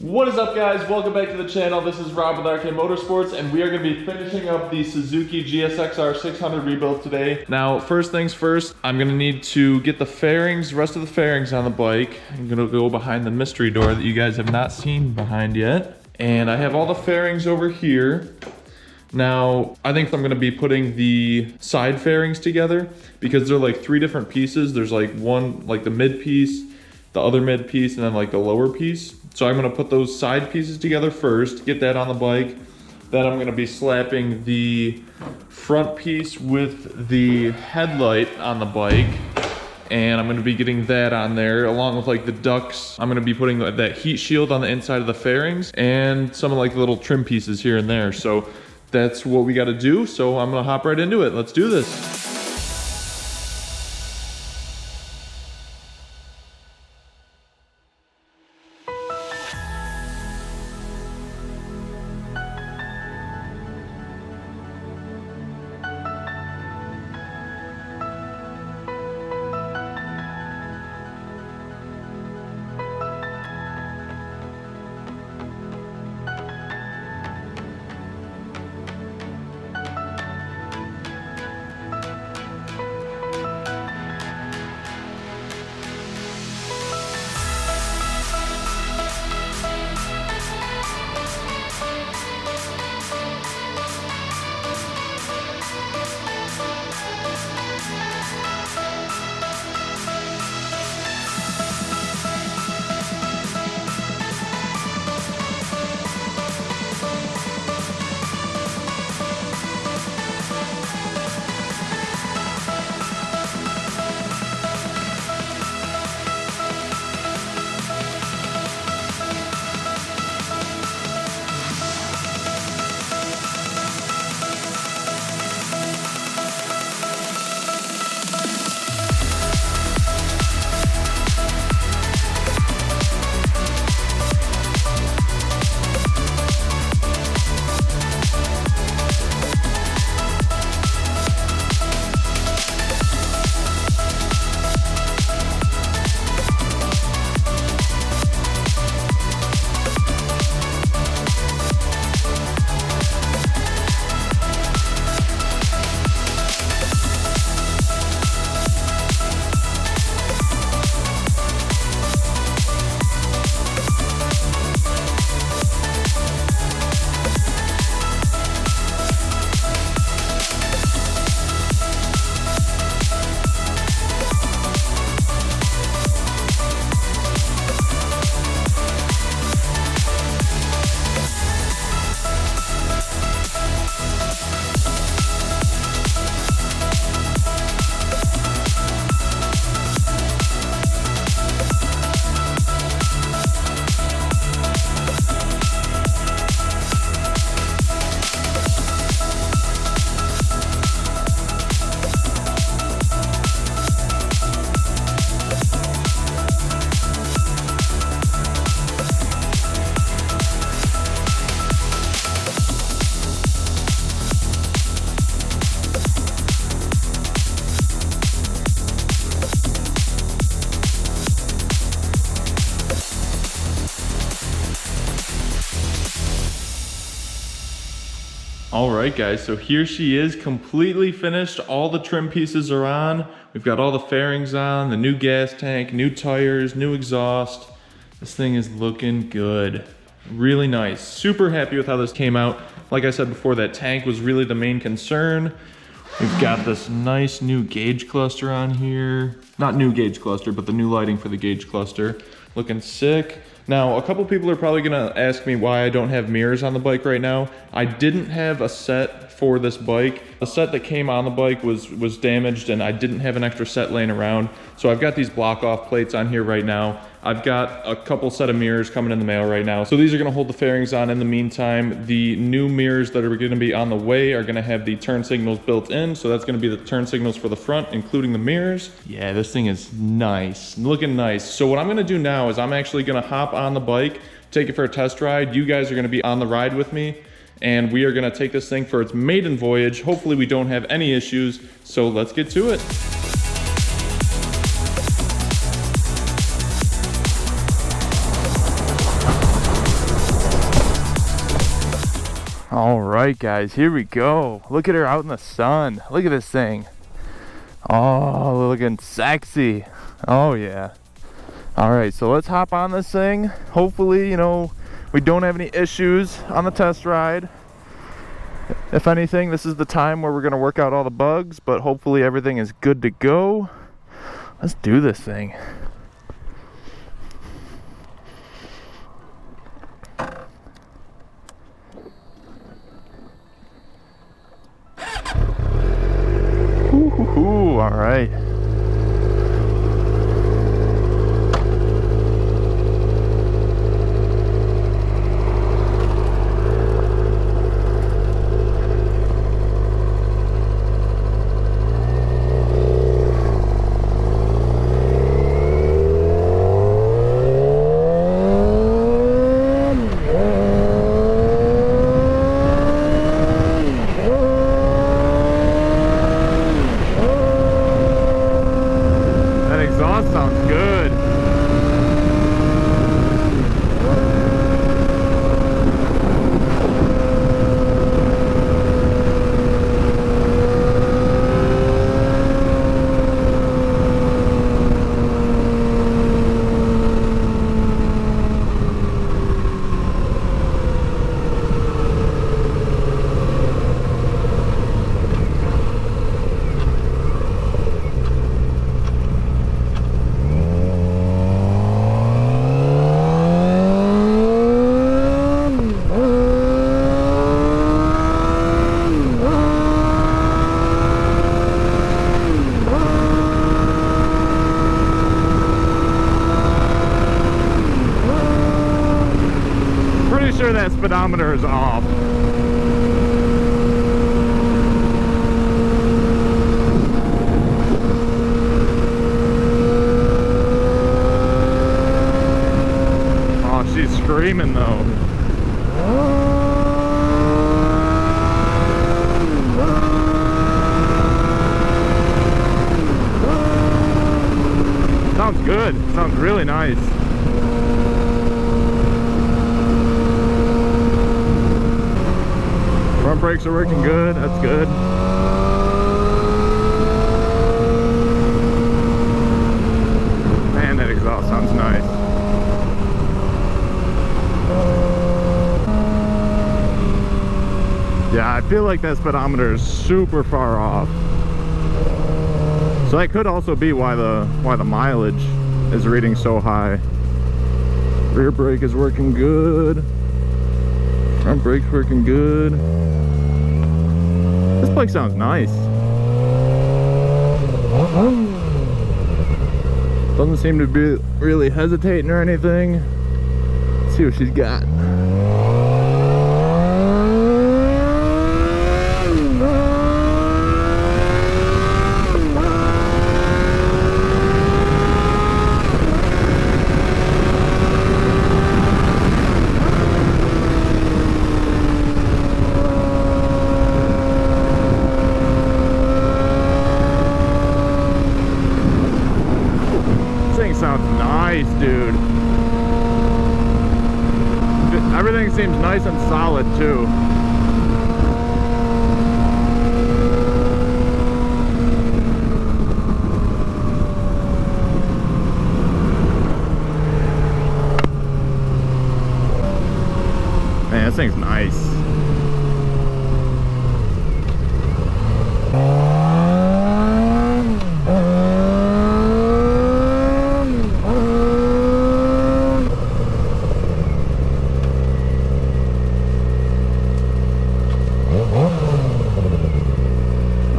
What is up, guys? Welcome back to the channel. This is Rob with RK Motorsports, and we are going to be finishing up the Suzuki GSXR 600 rebuild today. Now, first things first, I'm going to need to get the fairings, rest of the fairings on the bike. I'm going to go behind the mystery door that you guys have not seen behind yet. And I have all the fairings over here. Now, I think I'm going to be putting the side fairings together because they're like three different pieces. There's like one, like the mid piece, the other mid piece, and then like the lower piece. So I'm gonna put those side pieces together first, get that on the bike. Then I'm gonna be slapping the front piece with the headlight on the bike. And I'm gonna be getting that on there along with like the ducts. I'm gonna be putting that heat shield on the inside of the fairings and some of like the little trim pieces here and there. So that's what we gotta do. So I'm gonna hop right into it. Let's do this. All right, guys, so here she is, completely finished. All the trim pieces are on. We've got all the fairings on, the new gas tank, new tires, new exhaust. This thing is looking good. Really nice. Super happy with how this came out. Like I said before, that tank was really the main concern. We've got this nice new gauge cluster on here. Not new gauge cluster, but the new lighting for the gauge cluster. Looking sick. Now, a couple people are probably gonna ask me why I don't have mirrors on the bike right now. I didn't have a set for this bike. The set that came on the bike was damaged and I didn't have an extra set laying around. So I've got these block off plates on here right now. I've got a couple set of mirrors coming in the mail right now. So these are gonna hold the fairings on in the meantime. The new mirrors that are gonna be on the way are gonna have the turn signals built in. So that's gonna be the turn signals for the front, including the mirrors. Yeah, this thing is nice, looking nice. So what I'm gonna do now is I'm actually gonna hop on the bike, take it for a test ride. You guys are gonna be on the ride with me, and we are gonna take this thing for its maiden voyage. Hopefully we don't have any issues, so let's get to it. All right, guys, here we go. Look at her out in the sun. Look at this thing. Oh, looking sexy. Oh yeah. All right, so let's hop on this thing. Hopefully, you know, we don't have any issues on the test ride. If anything, this is the time where we're gonna work out all the bugs, but hopefully everything is good to go. Let's do this thing. Ooh, all right. Sure that speedometer is off. Oh, she's screaming though. Sounds good. Sounds really nice. Front brakes are working good, that's good. Man, that exhaust sounds nice. Yeah, I feel like that speedometer is super far off. So that could also be why the mileage is reading so high. Rear brake is working good. Front brake's working good. This bike sounds nice. Doesn't seem to be really hesitating or anything. Let's see what she's got. Sounds nice, dude. Everything seems nice and solid too. Man, this thing's nice.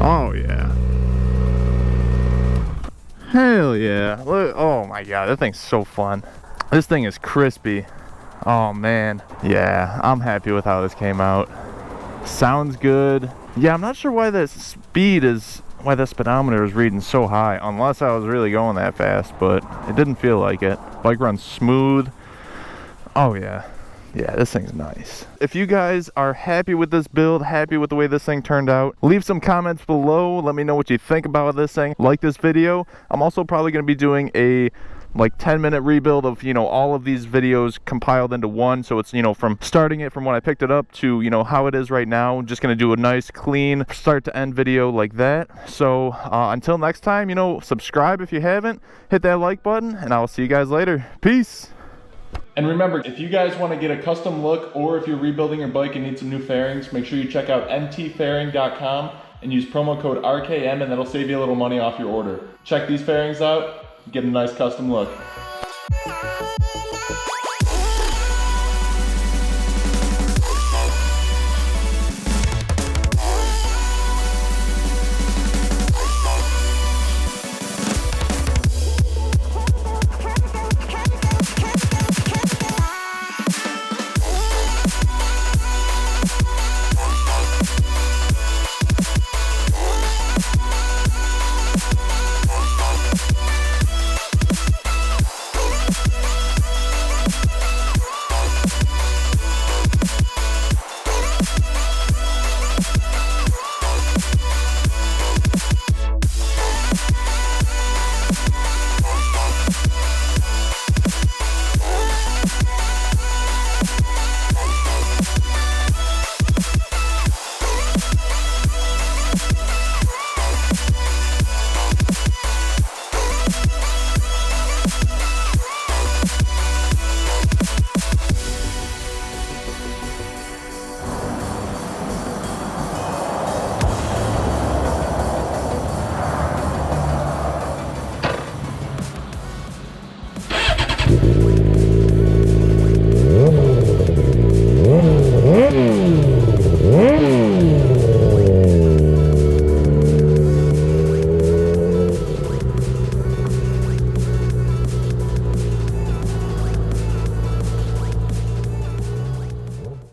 Oh yeah. Hell yeah. Look, oh my god, that thing's so fun. This thing is crispy. Oh man. Yeah, I'm happy with how this came out. Sounds good. Yeah, I'm not sure why that speedometer is reading so high, unless I was really going that fast, but it didn't feel like it. Bike runs smooth. Oh yeah. Yeah, this thing's nice. If you guys are happy with this build, happy with the way this thing turned out, leave some comments below. Let me know what you think about this thing. Like this video. I'm also probably going to be doing a like 10-minute rebuild of, you know, all of these videos compiled into one. So it's, you know, from starting it from when I picked it up to, you know, how it is right now. I'm just gonna do a nice clean start to end video like that. So until next time, you know, subscribe if you haven't, hit that like button, and I'll see you guys later. Peace. And remember, if you guys want to get a custom look, or if you're rebuilding your bike and need some new fairings, make sure you check out mtfairing.com and use promo code RKM, and that'll save you a little money off your order. Check these fairings out, get a nice custom look.